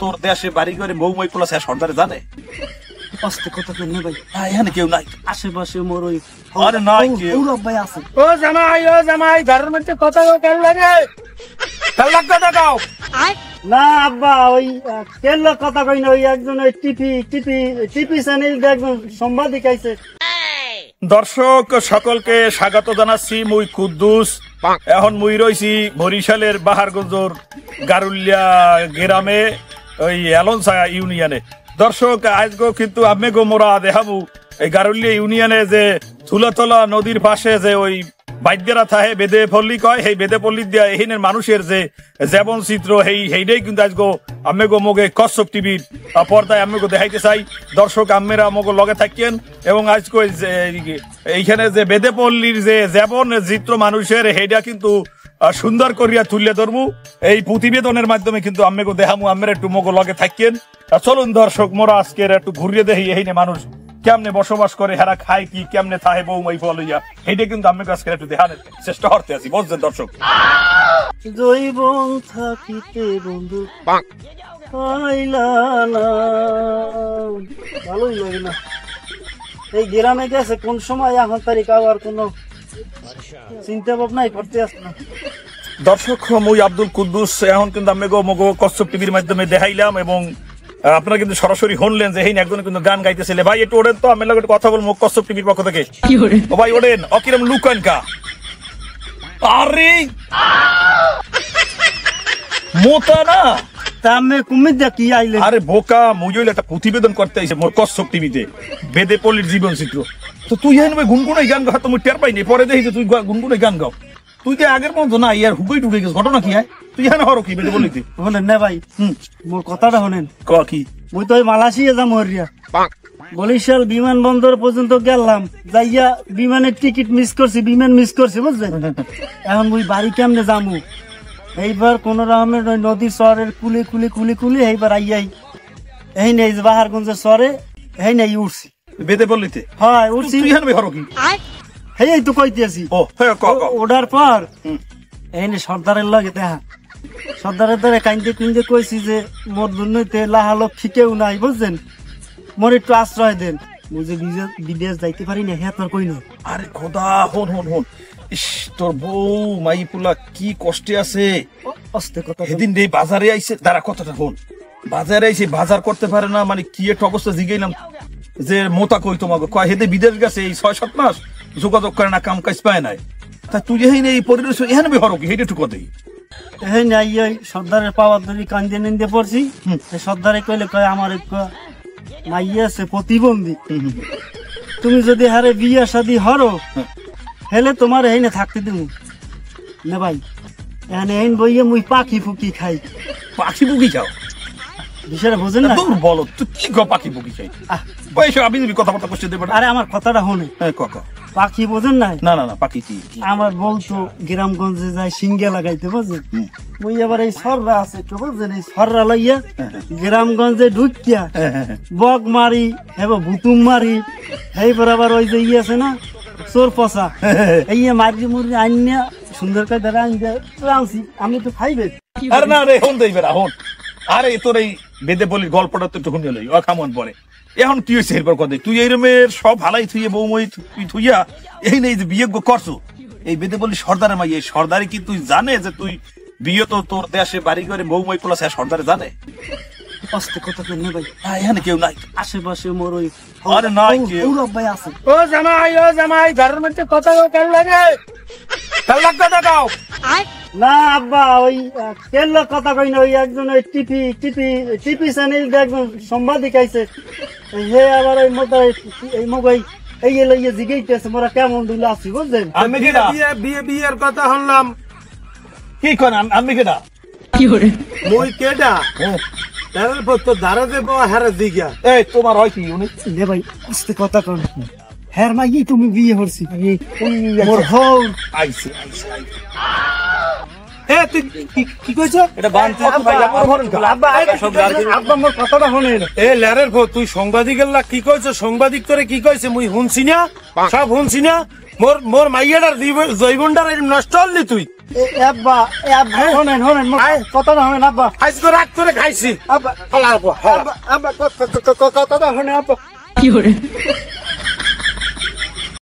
তোর দেশে বাড়ি করে বউ মই পোলা সর্দারে জানে? আস্তে কথা কেন ভাই? এখানে কেউ নাই আশেপাশে মোর ওই আরে নাই কেউ। সৌরভ ভাই আছে। ও জামাই ঘরের মধ্যে কথা কেন লাগে? কথা গাও না আব্বা, ওই কেন কথা কই না, ওই একজন ওই টিপি চ্যানেল একজন সাংবাদিক আইছে। দর্শক সকলকে স্বাগত জানাচ্ছি। মুই কুদ্দুস। এখন মুই রয়েছি বরিশালের বাহারগঞ্জর গারুলিয়া গ্রামে, ওই এলনসা ইউনিয়নে। দর্শক আজকে কিন্তু আমি মোরা দেখাবো এই গারুলিয়া ইউনিয়নে যে ধুলাতলা নদীর পাশে যে ওই বাইদ্যরা থাকে বেদে পল্লী কয়, সেই বেদে পল্লী দিয়া এখানের মানুষের যে জীবন চিত্র সেইটাই কিন্তু আজকে আমি মোগে কচ্ছপ টিভির পর্দায় আমি দেখাইতে চাই। দর্শক আমেরা মোগে লগে থাকেন এবং আজকে এইখানে যে বেদে পল্লীর যে জীবন চিত্র মানুষের সেইটা কিন্তু সুন্দর করিয়া তুলে ধরবো এই প্রতিবেদনের মাধ্যমে, কিন্তু আমি দেখামু। আমরা একটু মোগে লগে থাকেন। চলুন দর্শক, মোরা আজকের একটু ঘুরিয়ে দেখি এইখানে মানুষ কেমনে বসবাস করে, হেরা খায় কি, কেমনে থাকে বউ মাই ফলইয়া, এইটা কিন্তু আমি আজকে একটু দেখানোর চেষ্টা করতে আছি, বুঝছেন দর্শক। জৈবন থাকিতে বন্ধু পাইলা না, ভালোই লাগে না। এই গ্রামে গেছে কোন সময় এখন তারিখ আবার কোনো চিন্তা ভাবনাই করতে আসে না। দর্শক মুই আব্দুল কুদ্দুস, এখন কিন্তু আমি মগো কচ্ছপ টিভির মাধ্যমে দেখাইলাম এবং আপনারা কিন্তু সরাসরি শুনলেন যে এই একজন কিন্তু গান গাইতেছিল। ভাই একটু ওড়েন তো, আমি লোক কথা বলবো কচ্ছপ টিভির পক্ষ থেকে। ও ভাই ওড়েন, অকিরম লুকান কা। আরে মোতা না তা আমি কুমির দা কি আইলে? আরে বোকা, মুই একটা প্রতিবেদন করতে আইছে মোর কচ্ছপ টিভিতে, বেদে পল্লীর জীবন চিত্র। তো তুই হেন গুনগুনাই গান গাও, তুমি টের পাইনি, পরে দেখি তুই গুনগুনাই গান গাও। তুই কে আগের মতো না, ইয়ার হুকুই ঢুকে গেছে, ঘটনা কি? হ্যাঁ তুই হেন হরো কি বেদে বলিতে? শোনেন না ভাই, মোর কথাটা শোনেন। কি? মুই তো ওই মালয়েশিয়া যাম হরিয়া, বরিশাল বিমানবন্দর পর্যন্ত গেলাম, যাইয়া বিমানের টিকিট মিস করছি, বিমান মিস করছি বুঝলেন। এখন মুই বাড়ি কেমনে যামু? এইবার কোন রকমের ওই নদীর চরের কুলে কুলে কুলে কুলে এইবার আইয়াই এই নেই বাহারগঞ্জের চরে এই নেই উঠছি বেদে বলিতে। হয় উঠছি, তুই হেন হরো কি? এই তো কইতেছি। ও হ্যাঁ ক ক। ওঠার পর এই নে সর্দারের লগে দেখা, সর্দারের দ্বারা কাইন্দে কুইন্দে কইছি যে মোর দুর্নীতি লাহালো ফিকেও নাই বুঝছেন, মোর একটু আশ্রয় দেন, বুঝে বিদেশ যাইতে পারি না। হ্যাঁ তোর কই না। আরে খোদা, হন হন হন, ইস তোর বউ মাইপুলা কি কষ্টে আছে। আস্তে কথা সেদিন রে বাজারে আইছে, দাঁড়া কথাটা হন, বাজারে আইছে বাজার করতে পারে না, মানে কি একটা অবস্থা। জিগাইলাম যে মোতা কই তোমাকে, কয় হেদে বিদেশ গেছে এই 6-7 মাস, যোগাযোগ করে না, কাম কাজ পায় নাই। তা তুই এই পরিবেশ এখানে হরো কি, হেঁটে একটু কথাই। এই নাই ওই সর্দারের পাওয়ার ধরি কান্দে নিন্দে পড়ছি। সর্দারে কইলে কয় আমার মাইয়া আছে প্রতিবন্ধী, তুমি যদি হারে বিয়া শাদী হরো হেলে তোমার এই না থাকতে দিব না ভাই। এখানে এই বইয়ে মুই পাখি ফুকি খাই। পাখি পুকি খাও? বিষয়টা বোঝেন না? বলো তুই কি পাখি পুকি খাই? আমি কথাবার্তা করতে দেবো। আরে আমার কথাটা শোনে। পাখি বোঝেন না? না না না, পাখি কি? আমার বলতো গ্রামগঞ্জে যায় সিঙ্গে লাগাইতে বুঝছেন। মুই আবার এই সররা আছে একটু বুঝছেন, এই সররা লইয়া গ্রামগঞ্জে ঢুকিয়া বক মারি এবং ভুতুম মারি, এইবার আবার ওই যে ইয়ে আছে না চোর পচা, এই মারি মুড়ি আনিয়া সুন্দর করে দাঁড়া আনছি আমি তো খাইবে। আরে না রে হন দেই বেড়া হন। আরে তোর এই বেদে বলির গল্পটা তো একটু শুনে লই, খামন পরে। এখন কি হয়েছে এরপর কথা? তুই এই রুমের সব হালাই থুইয়ে বৌমই তুই থুইয়া এই নেই যে বিয়ে করছো এই বেদে বলি সর্দারে মাই, এই সর্দারে কি তুই জানে যে তুই বিয়ে তো তোর দেশে বাড়ি করে বৌমই পোলা সর্দারে জানে? আস্তে কথা কেন ভাই? এখানে কেউ নাই আশেপাশে মোর ওই আরে নাই কেউ। সৌরভ ভাই আছে। ও জামাই ঘরের মধ্যে কথা কেন লাগে? কথা গাও না আব্বা, ওই কেন কথা কই না, ওই একজন ওই টিপি চ্যানেল একজন সাংবাদিক আইছে, হে আবার ওই মতো এই মগই এই লইয়ে জিগাইতেছে মোরা কেমন দুলা আছি বুঝছেন। আমি কেডা? বিয়ের কথা শুনলাম। কি কোন আমি কেডা? কি করে মই কেডা? তার পর ধারা দেব হারা দিগা। এই তোমার হয় কি উনি? নে ভাই আস্তে কথা কন। হ্যাঁ মাই তুমি বিয়ে করছি মোর হল আইছে এ তুই কি কইছ? এটা বানতে আব্বা মোর কথাটা শোনেন। এ ল্যারের ভো তুই সাংবাদিকের লা কি কইছ? সাংবাদিক তোরে কি কইছে মুই শুনছি না, সব শুনছি না। মোর মাইয়াটার জৈবনটার নষ্ট হলি তুই। আব্বা শোনেন মোর কথাটা শোনেন আব্বা। আজকে রাগ করে খাইছি। আব্বা হালার পর আব্বা কথাটা শোনেন আব্বা।